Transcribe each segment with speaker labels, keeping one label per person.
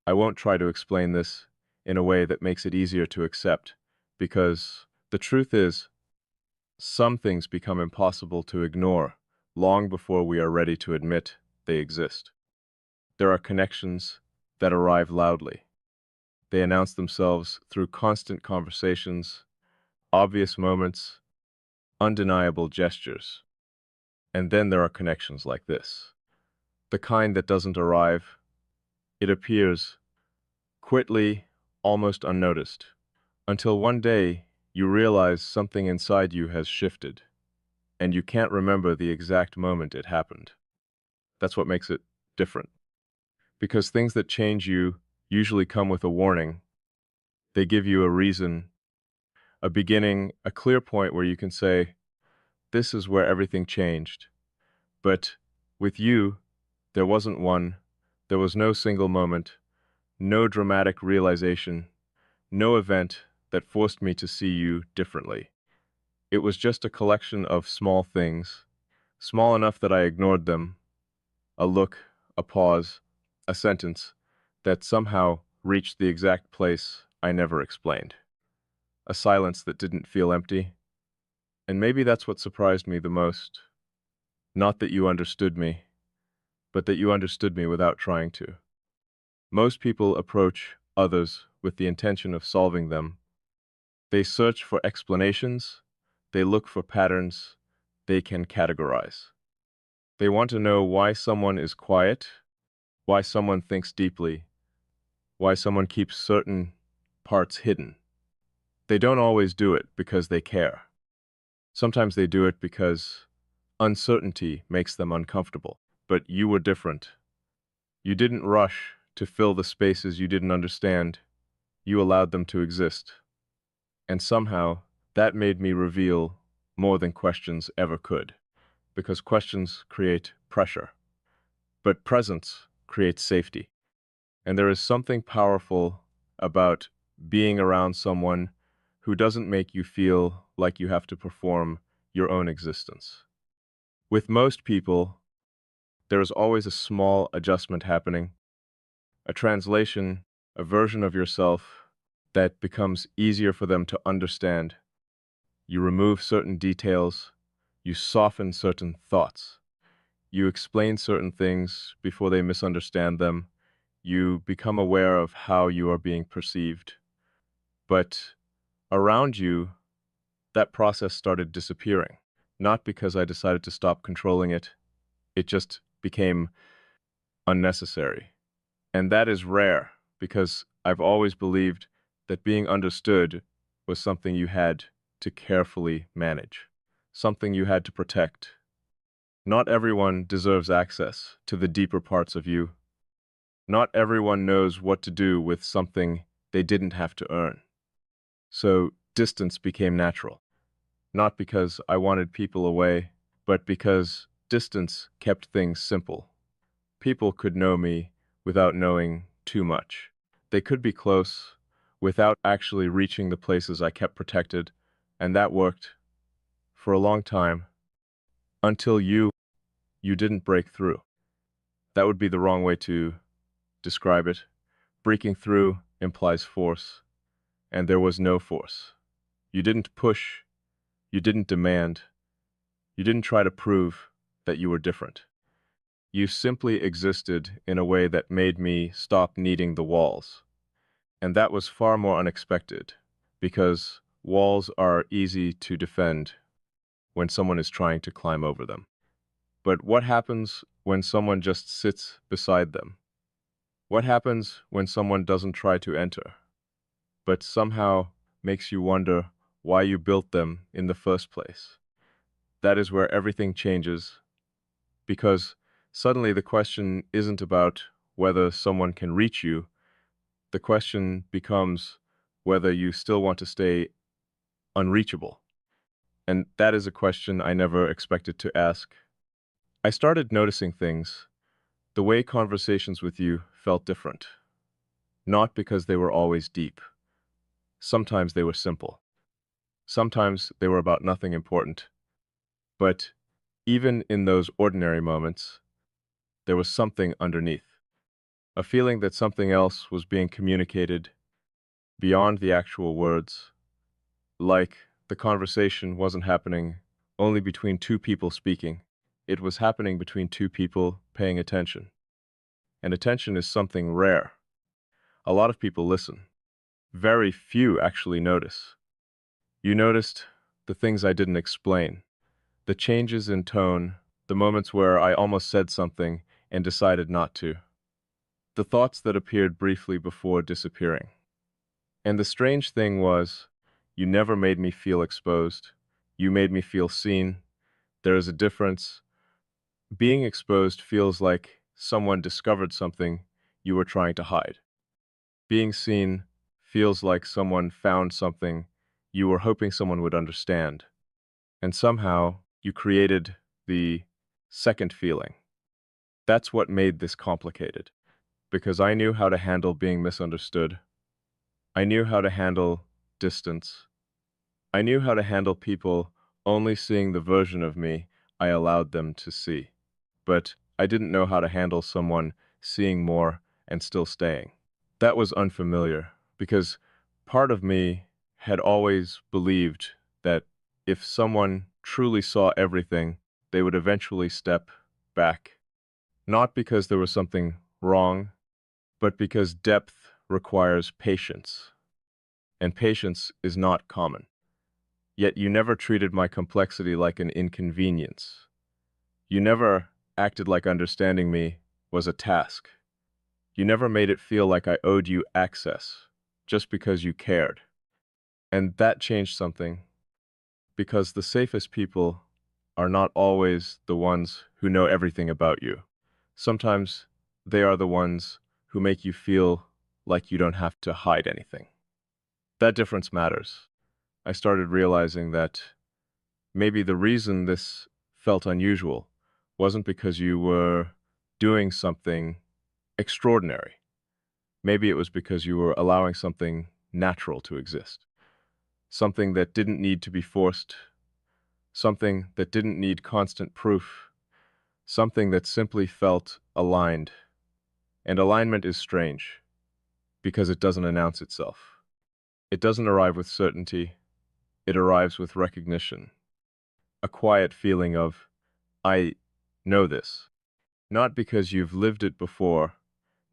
Speaker 1: I won't try to explain this in a way that makes it easier to accept, because the truth is, some things become impossible to ignore long before we are ready to admit they exist. There are connections that arrive loudly. They announce themselves through constant conversations, obvious moments, undeniable gestures. And then there are connections like this. The kind that doesn't arrive. It appears quickly, almost unnoticed, until one day you realize something inside you has shifted, and you can't remember the exact moment it happened. That's what makes it different. Because things that change you usually come with a warning. They give you a reason, a beginning, a clear point where you can say, this is where everything changed. But with you, there wasn't one. There was no single moment, no dramatic realization, no event that forced me to see you differently. It was just a collection of small things, small enough that I ignored them, a look, a pause, a sentence, that somehow reached the exact place I never explained. A silence that didn't feel empty. And maybe that's what surprised me the most. Not that you understood me, but that you understood me without trying to. Most people approach others with the intention of solving them. They search for explanations, they look for patterns they can categorize. They want to know why someone is quiet, why someone thinks deeply, why someone keeps certain parts hidden. They don't always do it because they care. Sometimes they do it because uncertainty makes them uncomfortable. But you were different. You didn't rush to fill the spaces you didn't understand. You allowed them to exist. And somehow, that made me reveal more than questions ever could. Because questions create pressure. But presence creates safety. And there is something powerful about being around someone who doesn't make you feel like you have to perform your own existence. With most people, there is always a small adjustment happening, a translation, a version of yourself that becomes easier for them to understand. You remove certain details, you soften certain thoughts, you explain certain things before they misunderstand them, you become aware of how you are being perceived. But around you, that process started disappearing. Not because I decided to stop controlling it, it just became unnecessary. And that is rare, because I've always believed that being understood was something you had to carefully manage, something you had to protect. Not everyone deserves access to the deeper parts of you. Not everyone knows what to do with something they didn't have to earn. So distance became natural, not because I wanted people away, but because distance kept things simple. People could know me without knowing too much. They could be close without actually reaching the places I kept protected, and that worked for a long time until you didn't break through. That would be the wrong way to describe it. Breaking through implies force, and there was no force. You didn't push, you didn't demand, you didn't try to prove that you were different. You simply existed in a way that made me stop needing the walls. And that was far more unexpected, because walls are easy to defend when someone is trying to climb over them. But what happens when someone just sits beside them? What happens when someone doesn't try to enter, but somehow makes you wonder why you built them in the first place? That is where everything changes, because suddenly the question isn't about whether someone can reach you. The question becomes whether you still want to stay unreachable. And that is a question I never expected to ask. I started noticing things. The way conversations with you felt different. Not because they were always deep. Sometimes they were simple. Sometimes they were about nothing important. But even in those ordinary moments, there was something underneath. a feeling that something else was being communicated beyond the actual words, like the conversation wasn't happening only between two people speaking. It was happening between two people paying attention. And attention is something rare. A lot of people listen. Very few actually notice. You noticed the things I didn't explain, the changes in tone, the moments where I almost said something and decided not to, the thoughts that appeared briefly before disappearing. And the strange thing was, you never made me feel exposed. You made me feel seen. There is a difference. Being exposed feels like someone discovered something you were trying to hide. Being seen feels like someone found something you were hoping someone would understand. And somehow, you created the second feeling. That's what made this complicated, because I knew how to handle being misunderstood. I knew how to handle distance. I knew how to handle people only seeing the version of me I allowed them to see. But I didn't know how to handle someone seeing more and still staying. That was unfamiliar, because part of me had always believed that if someone truly saw everything, they would eventually step back. Not because there was something wrong, but because depth requires patience, and patience is not common. Yet you never treated my complexity like an inconvenience. You never acted like understanding me was a task. You never made it feel like I owed you access just because you cared. And that changed something, because the safest people are not always the ones who know everything about you. Sometimes they are the ones who make you feel like you don't have to hide anything. That difference matters. I started realizing that maybe the reason this felt unusual wasn't because you were doing something extraordinary. Maybe it was because you were allowing something natural to exist, something that didn't need to be forced, something that didn't need constant proof, something that simply felt aligned. And alignment is strange, because it doesn't announce itself. It doesn't arrive with certainty, it arrives with recognition. A quiet feeling of, I know this. Not because you've lived it before,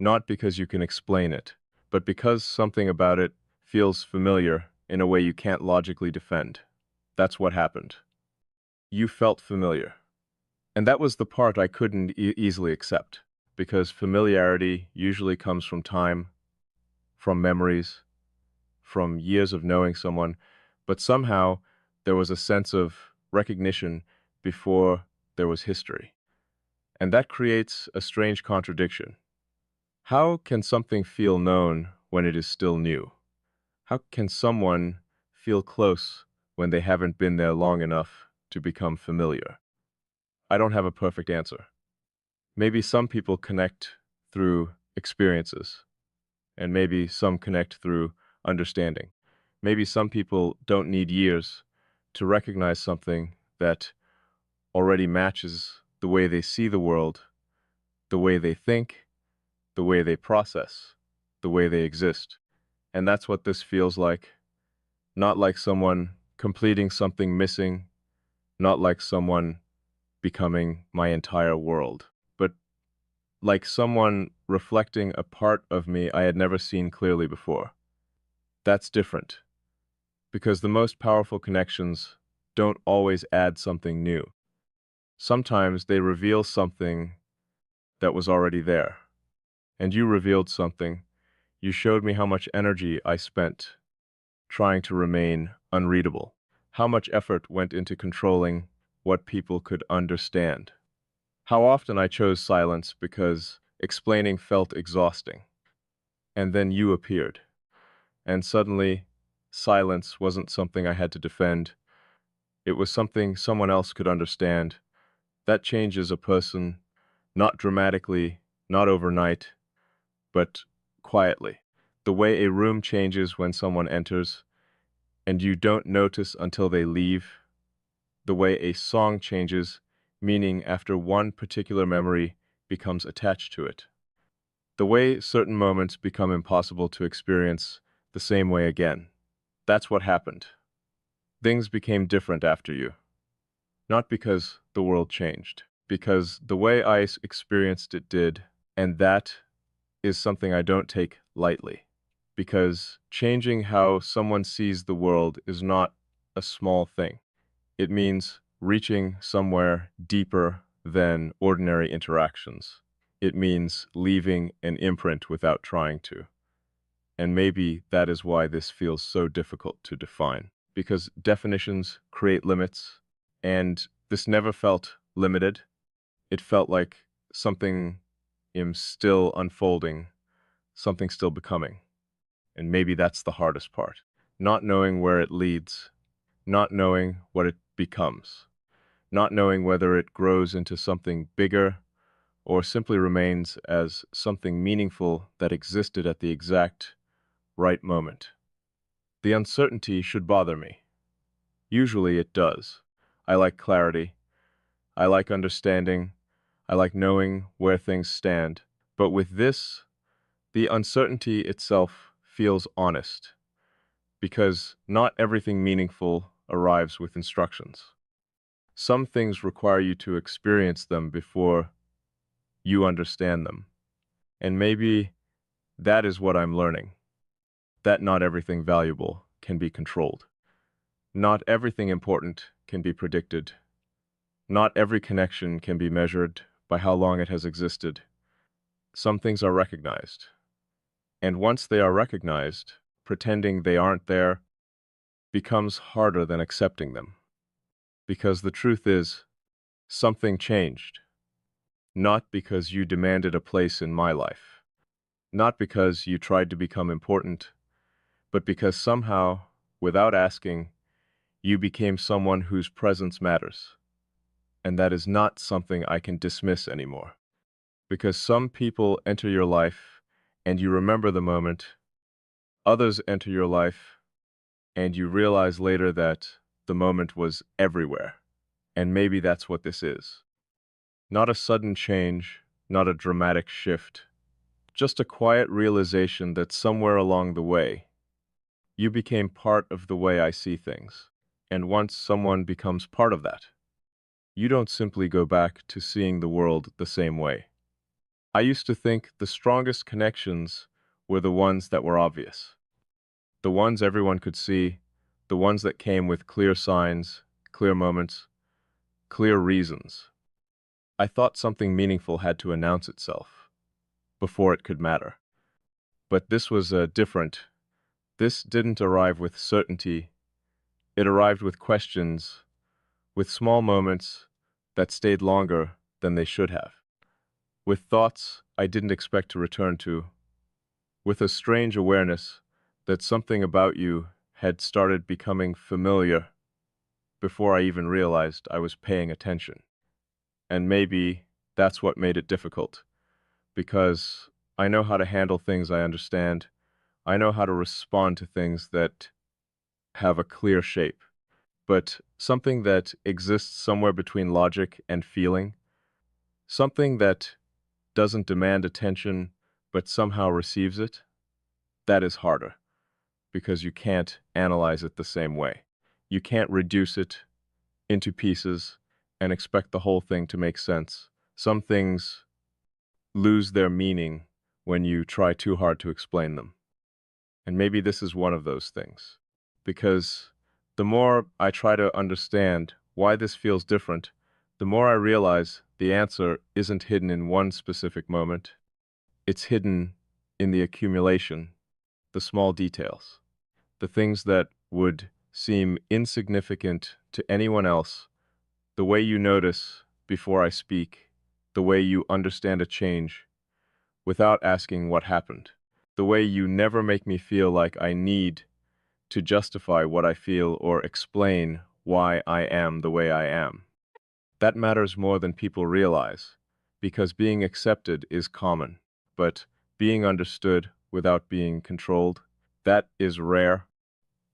Speaker 1: not because you can explain it, but because something about it feels familiar in a way you can't logically defend. That's what happened. You felt familiar. And that was the part I couldn't easily accept, because familiarity usually comes from time, from memories, from years of knowing someone, but somehow there was a sense of recognition before there was history. And that creates a strange contradiction. How can something feel known when it is still new? How can someone feel close when they haven't been there long enough to become familiar? I don't have a perfect answer. Maybe some people connect through experiences, and maybe some connect through understanding. Maybe some people don't need years to recognize something that already matches the way they see the world, the way they think, the way they process, the way they exist. And that's what this feels like. Not like someone completing something missing, not like someone becoming my entire world, but like someone reflecting a part of me I had never seen clearly before. That's different, because the most powerful connections don't always add something new. Sometimes they reveal something that was already there. And you revealed something. You showed me how much energy I spent trying to remain unreadable, how much effort went into controlling what people could understand, how often I chose silence because explaining felt exhausting. And then you appeared, and suddenly silence wasn't something I had to defend. It was something someone else could understand. That changes a person, not dramatically, not overnight, but quietly. The way a room changes when someone enters, and you don't notice until they leave. The way a song changes, meaning after one particular memory becomes attached to it. The way certain moments become impossible to experience the same way again. That's what happened. Things became different after you. Not because the world changed, because the way I experienced it did, and that is something I don't take lightly. Because changing how someone sees the world is not a small thing. It means reaching somewhere deeper than ordinary interactions. It means leaving an imprint without trying to. And maybe that is why this feels so difficult to define. Because definitions create limits, and this never felt limited. It felt like something is still unfolding, something still becoming. And maybe that's the hardest part. Not knowing where it leads, not knowing what it becomes, not knowing whether it grows into something bigger or simply remains as something meaningful that existed at the exact right moment. The uncertainty should bother me. Usually it does. I like clarity. I like understanding. I like knowing where things stand. But with this, the uncertainty itself feels honest, because not everything meaningful arrives with instructions. Some things require you to experience them before you understand them. And maybe that is what I'm learning, that not everything valuable can be controlled. Not everything important can be predicted. Not every connection can be measured by how long it has existed. Some things are recognized. And once they are recognized, pretending they aren't there becomes harder than accepting them. Because the truth is, something changed. Not because you demanded a place in my life. Not because you tried to become important, but because somehow, without asking, you became someone whose presence matters. And that is not something I can dismiss anymore. Because some people enter your life and you remember the moment, others enter your life and you realize later that the moment was everywhere. And maybe that's what this is. Not a sudden change, not a dramatic shift, just a quiet realization that somewhere along the way, you became part of the way I see things. And once someone becomes part of that, you don't simply go back to seeing the world the same way. I used to think the strongest connections were the ones that were obvious. The ones everyone could see, the ones that came with clear signs, clear moments, clear reasons. I thought something meaningful had to announce itself before it could matter. But this was different. This didn't arrive with certainty. It arrived with questions, with small moments that stayed longer than they should have, with thoughts I didn't expect to return to, with a strange awareness that something about you had started becoming familiar before I even realized I was paying attention. And maybe that's what made it difficult, because I know how to handle things I understand. I know how to respond to things that have a clear shape. But something that exists somewhere between logic and feeling, something that doesn't demand attention but somehow receives it, that is harder, because you can't analyze it the same way. You can't reduce it into pieces and expect the whole thing to make sense. Some things lose their meaning when you try too hard to explain them. And maybe this is one of those things. Because the more I try to understand why this feels different, the more I realize the answer isn't hidden in one specific moment. It's hidden in the accumulation, the small details, the things that would seem insignificant to anyone else, the way you notice before I speak, the way you understand a change without asking what happened, the way you never make me feel like I need to justify what I feel or explain why I am the way I am. That matters more than people realize, because being accepted is common, but being understood without being controlled, that is rare.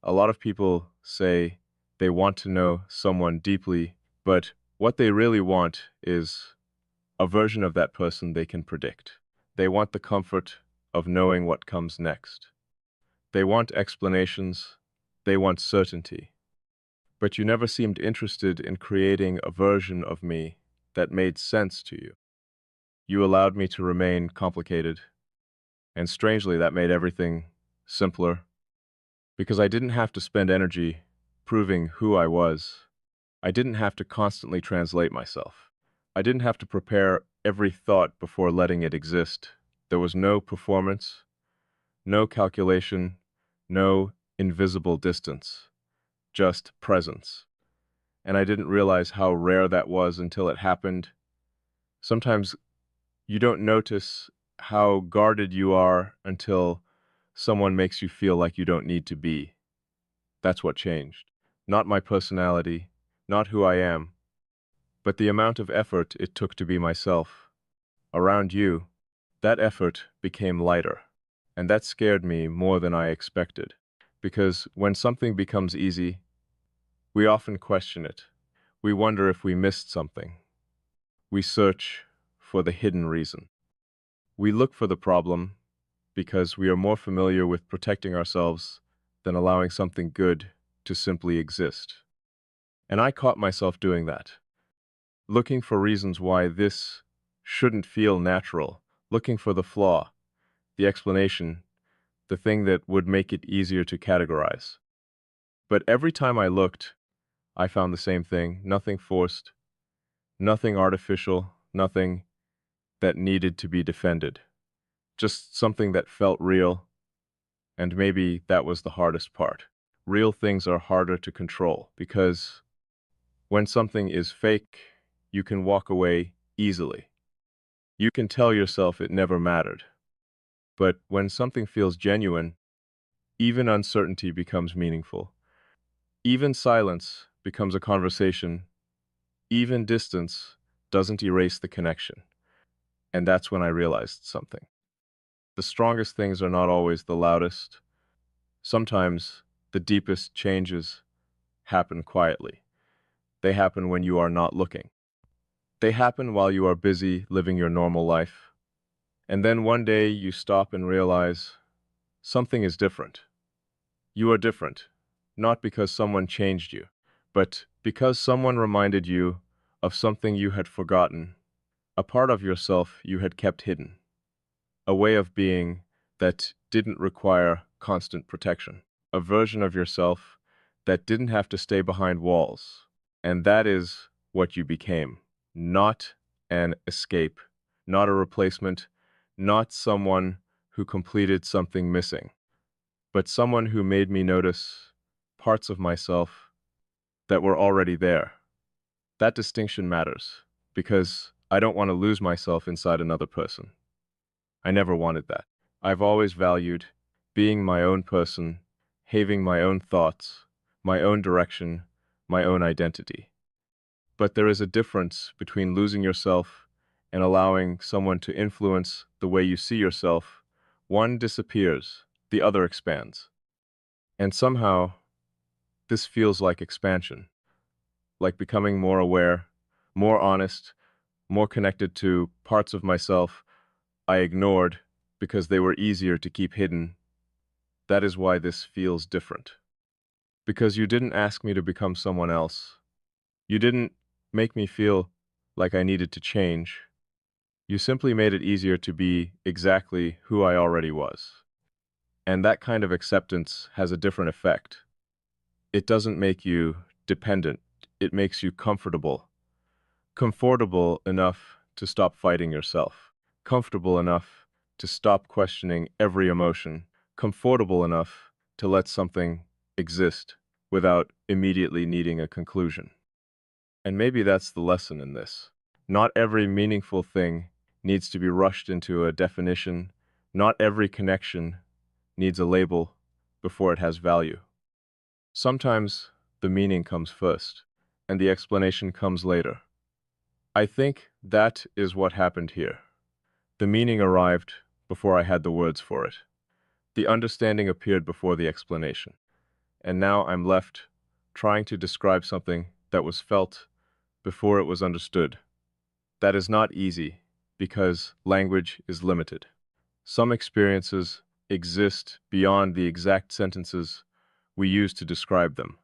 Speaker 1: A lot of people say they want to know someone deeply, but what they really want is a version of that person they can predict. They want the comfort of knowing what comes next. They want explanations. They want certainty. But you never seemed interested in creating a version of me that made sense to you. You allowed me to remain complicated, and strangely, that made everything simpler, because I didn't have to spend energy proving who I was. I didn't have to constantly translate myself. I didn't have to prepare every thought before letting it exist. There was no performance, no calculation, no invisible distance, just presence. And I didn't realize how rare that was until it happened. Sometimes you don't notice how guarded you are until someone makes you feel like you don't need to be. That's what changed. Not my personality, not who I am, but the amount of effort it took to be myself. Around you, that effort became lighter, and that scared me more than I expected. Because when something becomes easy, we often question it. We wonder if we missed something. We search for the hidden reason. We look for the problem because we are more familiar with protecting ourselves than allowing something good to simply exist. And I caught myself doing that, looking for reasons why this shouldn't feel natural, looking for the flaw, the explanation, the thing that would make it easier to categorize. But every time I looked, I found the same thing, nothing forced, nothing artificial, nothing that needed to be defended. Just something that felt real, and maybe that was the hardest part. Real things are harder to control because when something is fake, you can walk away easily. You can tell yourself it never mattered. But when something feels genuine, even uncertainty becomes meaningful. Even silence becomes a conversation. Even distance doesn't erase the connection. And that's when I realized something. The strongest things are not always the loudest. Sometimes the deepest changes happen quietly. They happen when you are not looking. They happen while you are busy living your normal life. And then one day you stop and realize something is different. You are different, not because someone changed you, but because someone reminded you of something you had forgotten, a part of yourself you had kept hidden, a way of being that didn't require constant protection, a version of yourself that didn't have to stay behind walls. And that is what you became. Not an escape, not a replacement, not someone who completed something missing, but someone who made me notice parts of myself that were already there. That distinction matters, because I don't want to lose myself inside another person. I never wanted that. I've always valued being my own person, having my own thoughts, my own direction, my own identity. But there is a difference between losing yourself and allowing someone to influence the way you see yourself. One disappears, the other expands. And somehow, this feels like expansion, like becoming more aware, more honest, more connected to parts of myself I ignored because they were easier to keep hidden. That is why this feels different. Because you didn't ask me to become someone else. You didn't make me feel like I needed to change. You simply made it easier to be exactly who I already was. And that kind of acceptance has a different effect. It doesn't make you dependent. It makes you comfortable. Comfortable enough to stop fighting yourself. Comfortable enough to stop questioning every emotion. Comfortable enough to let something exist without immediately needing a conclusion. And maybe that's the lesson in this. Not every meaningful thing needs to be rushed into a definition. Not every connection needs a label before it has value. Sometimes the meaning comes first, and the explanation comes later. I think that is what happened here. The meaning arrived before I had the words for it. The understanding appeared before the explanation. And now I'm left trying to describe something that was felt before it was understood. That is not easy, because language is limited. Some experiences exist beyond the exact sentences we use to describe them.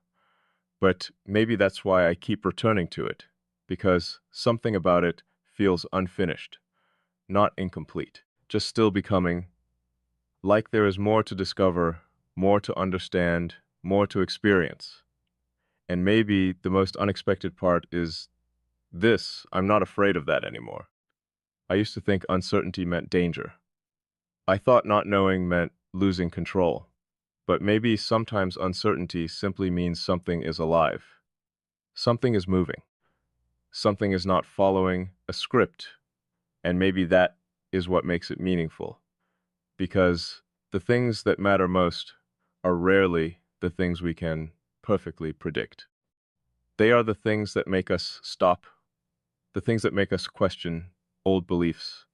Speaker 1: But maybe that's why I keep returning to it, because something about it feels unfinished, not incomplete, just still becoming, like there is more to discover, more to understand, more to experience. And maybe the most unexpected part is this: I'm not afraid of that anymore. I used to think uncertainty meant danger. I thought not knowing meant losing control. But maybe sometimes uncertainty simply means something is alive. Something is moving. Something is not following a script. And maybe that is what makes it meaningful. Because the things that matter most are rarely the things we can perfectly predict. They are the things that make us stop, the things that make us question old beliefs,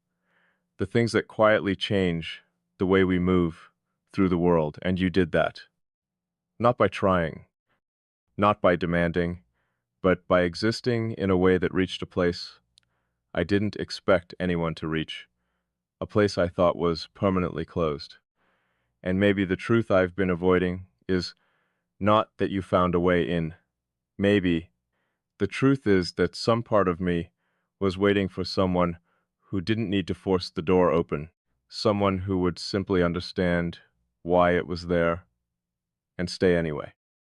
Speaker 1: the things that quietly change the way we move through the world. And you did that. Not by trying, not by demanding, but by existing in a way that reached a place I didn't expect anyone to reach, a place I thought was permanently closed. And maybe the truth I've been avoiding is not that you found a way in. Maybe the truth is that some part of me was waiting for someone who didn't need to force the door open, someone who would simply understand why it was there and stay anyway.